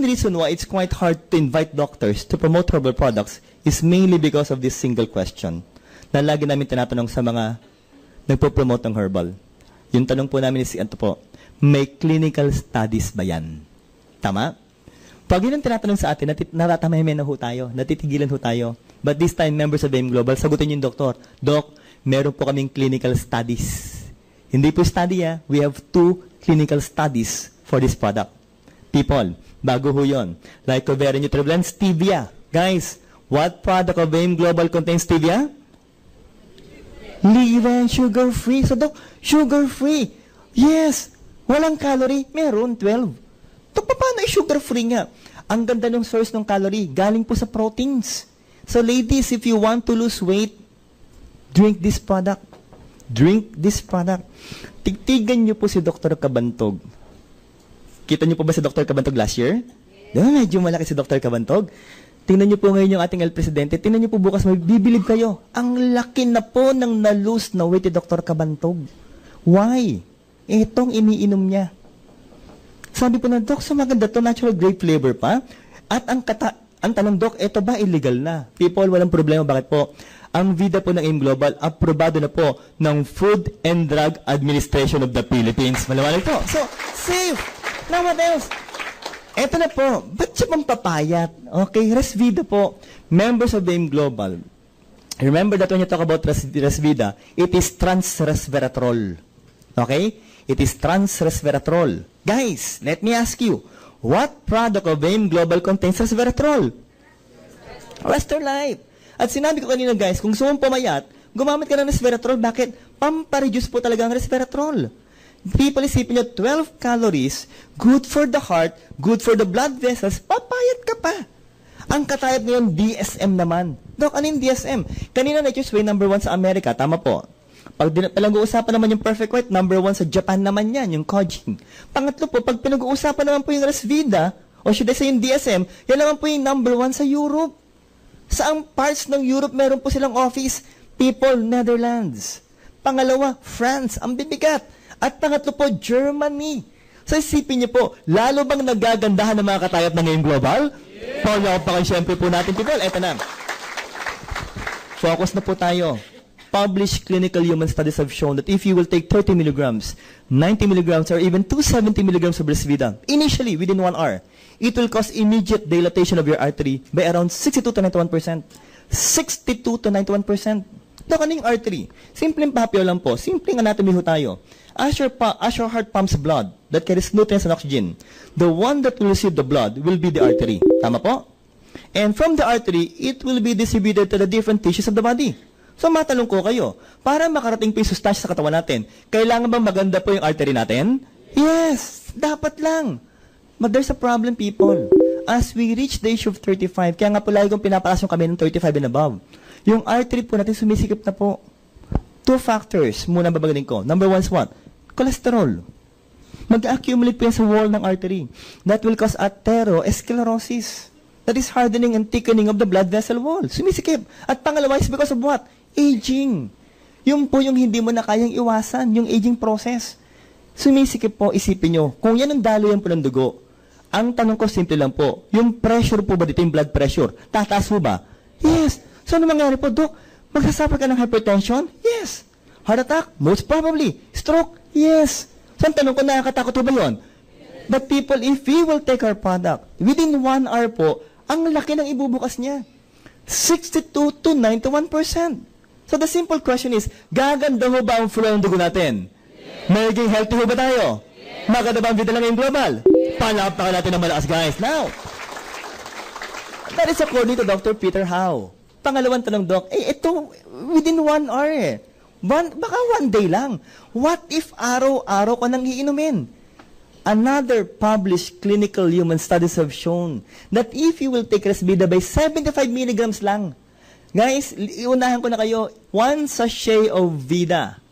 main reason why it's quite hard to invite doctors to promote herbal products is mainly because of this single question na lagi namin tinatanong sa mga nagpo-promote ng herbal. Yung tanong po namin is, ito po, may clinical studies ba yan? Tama? Pag yun ang tinatanong sa atin, natatamay na ho tayo, natitigilan ho tayo. But this time, members of AIM Global, sagutin yung doktor, Doc, meron po kaming clinical studies. Hindi po study, we have 2 clinical studies for this product. People, bago ho yun. Like Covera NutriBlend, stevia. Guys, what product of AIM Global contains stevia? Liver, sugar-free. So, Doc, sugar-free. Yes. Walang calorie. Meron, 12. Doc, paano sugar-free nga? Ang ganda ng source ng calorie. Galing po sa proteins. So, ladies, if you want to lose weight, drink this product. Drink this product. Tigtigan niyo po si Dr. Cabantog. Kita niyo po ba si Dr. Cabantog last year? Diba, medyo malaki si Dr. Cabantog. Tingnan niyo po ngayon yung ating El Presidente. Tingnan niyo po bukas, mabibilib kayo. Ang laki na po ng na-lose na weight ni Dr. Cabantog. Why? Itong iniinom niya. Sabi po na, Doc, so maganda to, natural grape flavor pa. At ang tanong, Doc, ito ba illegal na? People, walang problema. Bakit po? Ang VIDA po ng AIM Global, aprobado na po ng Food and Drug Administration of the Philippines. Malawalag po. So, safe. Now what else? Eto na po. Ba't siya pampapayat? Okay, Resvida po. Members of AIM Global. Remember that when you talk about Resvida, it is trans-resveratrol. Okay? It is trans-resveratrol. Guys, let me ask you, what product of AIM Global contains resveratrol? Westerlife. At sinabi ko kanina guys, kung gusto mong pumayat, gumamit ka ng resveratrol. Bakit? Pampareduce po talaga ang resveratrol. People, isipin nyo, 12 calories, good for the heart, good for the blood vessels, papayat ka pa. Ang katayap ngayon, DSM naman. Dok, ano yung DSM? Kanina Nature's Way, number 1 sa Amerika, tama po. Pag pinag-uusapan naman yung Perfect White, number 1 sa Japan naman yan, yung Kojin. Pangatlo po, pag pinag-uusapan naman po yung Resvida, o should I say yung DSM, yan naman po yung number 1 sa Europe. Saang parts ng Europe meron po silang office? People, Netherlands. Pangalawa, France, ang bibigat. At pangatlo po, Germany. So isipin niyo po, lalo bang nagagandahan ng mga katayap ng AIM Global? Yeah. Paula pa kayo, syempre po natin, people. Eto na. Focus na po tayo. Published clinical human studies have shown that if you will take 30 milligrams, 90 milligrams, or even 270 milligrams of Resvida, initially, within 1 hour, it will cause immediate dilatation of your artery by around 62 to 91%. 62 to 91%. Ito kaning artery. Simpleng papio lang po. Simpleng anatomy ho tayo. As your heart pumps blood that carries nutrients and oxygen, the one that will receive the blood will be the artery. Tama po? And from the artery, it will be distributed to the different tissues of the body. So matanong ko kayo, para makarating po yung sustansya sa katawan natin, kailangan bang maganda po yung artery natin? Yes! Dapat lang. But there's a problem, people. As we reach the age of 35, kaya nga po lagi kong pinapalas yung kami ng 35 and above, yung artery po natin sumisikip na po. 2 factors muna babagaling ko. Number 1 is what? Cholesterol. Mag-accumulate po yan sa wall ng artery. That will cause atherosclerosis. That is hardening and thickening of the blood vessel wall. Sumisikip. At pangalawa is because of what? Aging. Yung po yung hindi mo na kayang iwasan, yung aging process. Sumisikip po, isipin nyo, kung yan ang daloyan po ng dugo, ang tanong ko simple lang po, yung pressure po ba dito, yung blood pressure, tataas po ba? Yes. So ano mangyari po, Dok? Magsasuffer ka ng hypertension? Yes. Heart attack? Most probably. Stroke? Yes. So ang tanong ko, nakakatakot po ba yun? But people, if we will take our product, within 1 hour po, ang laki ng ibubukas niya. 62 to 91%. So the simple question is, gaganda ho ba ang flow ng dugo natin? Magiging healthy ho ba tayo? Maganda ba ang vida ng AIM Global? Palapakan natin ng malakas, guys. Now, that is according to Dr. Peter Howe. Pangalawang tanong, Doc, ito, within 1 hour eh. Baka 1 day lang. What if araw-araw ka nang iinumin? Another published clinical human studies have shown that if you will take Resvida by 75 milligrams lang, guys, iunahan ko na kayo, 1 sachet of Vida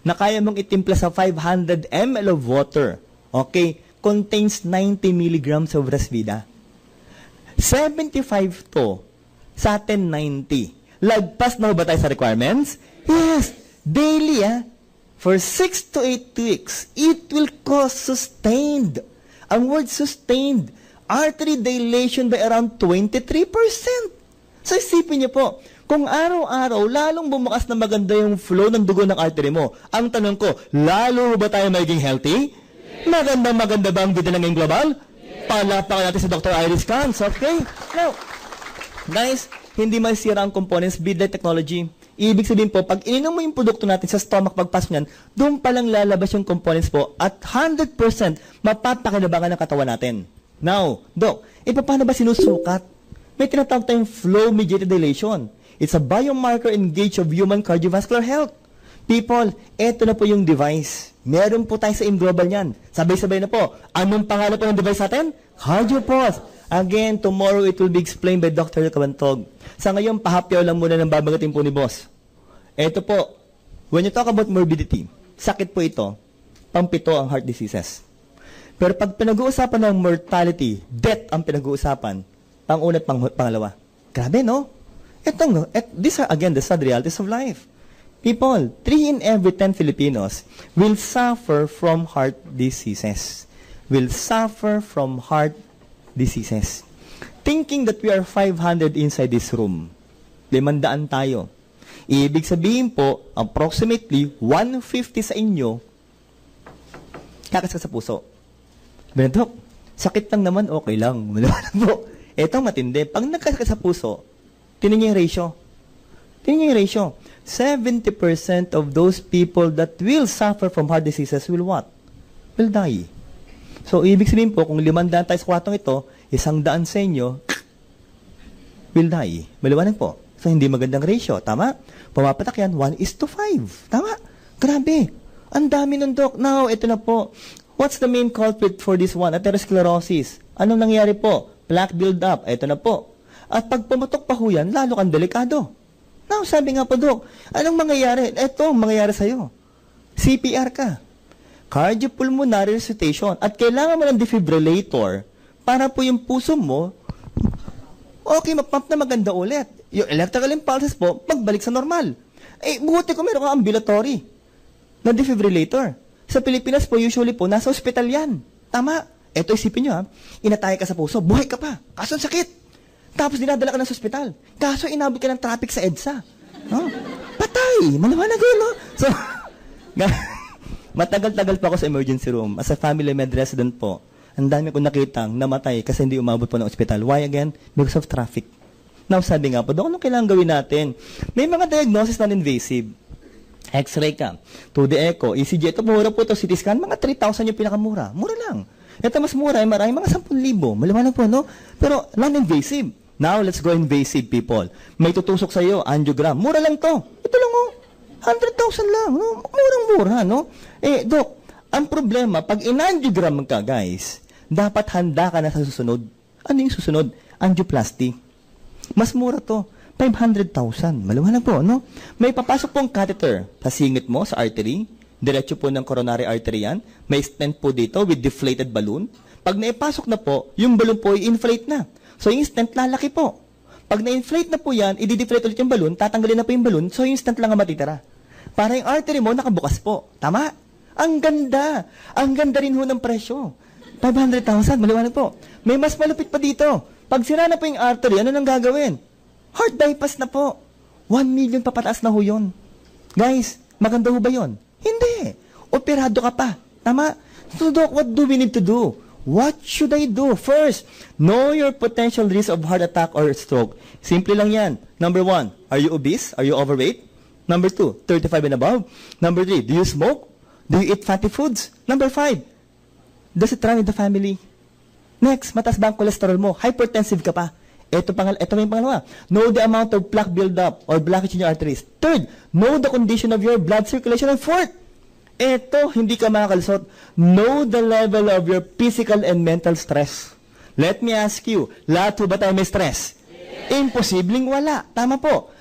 na kaya mong itimpla sa 500 ml of water, okay, contains 90 milligrams of Resvida. 75 to, sa atin 90. Lagpas na ba tayo sa requirements? Yes, daily for 6 to 8 weeks, it will cause sustained. Ang word sustained, Artery dilation by around 23%. So isipin niyo po, kung araw-araw, lalong bumakas na maganda yung flow ng dugo ng artery mo. Ang tanong ko, lalo ba tayo magiging healthy? Maganda ba ang vida ng ngayong global? Palapakan natin si Dr. Iris Kans, okay? Now, guys, hindi masira ang components, bidlet technology. Ibig sabihin po, pag ininom mo yung produkto natin sa stomach, pagpasok niyan, doon palang lalabas yung components po at 100% mapapakinabangan ng katawan natin. Now, Doc, paano ba sinusukat? May tinatawag tayong flow-mediated dilation. It's a biomarker and gauge of human cardiovascular health. People, eto na po yung device. Meron po tayo sa InGlobal niyan. Sabay-sabay na po. Anong pangalan po ng device natin? CardioPulse. Again, tomorrow it will be explained by Dr. Kabantog. Sa ngayon, pahapyaw lang muna ng babagatin po ni boss. Eto po, when you talk about morbidity, sakit po ito, pang-pito ang heart diseases. Pero pag pinag-uusapan ng mortality, death ang pinag-uusapan, pang-una at pangalawa. Grabe, no? These are, again, the sad realities of life. People, 3 in every 10 Filipinos will suffer from heart diseases. Will suffer from heart diseases. Thinking that we are 500 inside this room, 500 tayo. Ibig sabihin po, approximately 150 sa inyo, kakasakit sa puso. Benedok, sakit lang naman, okay lang. Po. Ito matindi. Pag nagkasakit sa puso, tingnan niyo yung ratio. Tingnan niyo yung ratio. 70% of those people that will suffer from heart diseases will what? Will die. So, ibig sabihin po, kung 500 tayo sa kwartong ito, 100 sa inyo, will die. Maliwanag po. So, hindi magandang ratio. Tama? Pumapatak yan, 1:5. Tama? Grabe. Ang dami nun, Doc. Now, ito na po. What's the main culprit for this one? Atherosclerosis. Anong nangyari po? Plaque build-up. Ito na po. At pag pumutok pa ho yan, lalo kang delikado. Now, sabi nga po, Doc, anong mangyayari? Ito, mangyayari sa'yo. CPR ka. Cardiopulmonary resuscitation. At kailangan mo ng defibrillator para po yung puso mo, okay, mapump na maganda ulit. Yung electrical impulses po, magbalik sa normal. Buti ko meron kang ambulatory na defibrillator. Sa Pilipinas po, usually po, nasa ospital yan. Tama. Ito, isipin nyo ha, inatake ka sa puso, buhay ka pa. Kaso ang sakit. Tapos dinadala ka na sa ospital. Kaso inabot ka ng traffic sa EDSA. No? Patay. Maliwanag yun, no? So, matagal-tagal pa ako sa emergency room. As a family med resident po, ang dami ko nakitang namatay kasi hindi umabot po ng ospital. Why again? Because of traffic. Now, sabi nga po, doon, anong kailangan gawin natin? May mga diagnosis na invasive. X-ray ka, 2D echo, ECG, ito mura po ito, CT scan, mga 3,000 yung pinakamura. Mura lang. Ito mas mura, MRI, mga 10,000. Maliwanag po, no? Pero non-invasive. Now, let's go invasive, people. May tutusok sa iyo, angiogram. Mura lang to. Ito lang, oh. 100,000 lang. No? Murang-mura, no? Doc, ang problema, pag in-angiogram ka, guys, dapat handa ka na sa susunod. Ano yung susunod? Angioplasty. Mas mura to. 500,000. Maliwanag po, no? May papasok pong catheter sa singit mo, sa artery. Diretso po ng coronary artery yan. May stent po dito with deflated balloon. Pag naipasok na po, yung balloon po i-inflate na. So, yung stent lalaki po. Pag na-inflate na po yan, i-deflate ulit yung balloon, tatanggalin na po yung balloon, so yung stent lang ang matitira. Para yung artery mo, nakabukas po. Tama? Ang ganda. Ang ganda rin ho ng presyo. 500,000. Maliwanag po. May mas malupit pa dito. Pag sira na po yung artery, ano nang gagawin? Heart bypass na po. 1 million papataas na ho yun. Guys, maganda ho ba yun? Hindi. Operado ka pa. Tama? So, Doc, what do we need to do? What should I do? First, know your potential risk of heart attack or stroke. Simple lang yan. Number 1, are you obese? Are you overweight? Number 2, 35 and above. Number 3, do you smoke? Do you eat fatty foods? Number 5, does it run in the family? Next, mataas ba ang cholesterol mo? Hypertensive ka pa? Ito yung pangalawa. Know the amount of plaque buildup or blockage in your arteries. Third, know the condition of your blood circulation. And fourth, ito, hindi ka makakalusot. Know the level of your physical and mental stress. Let me ask you, lahat ba tayo may stress? Imposibleng wala. Tama po.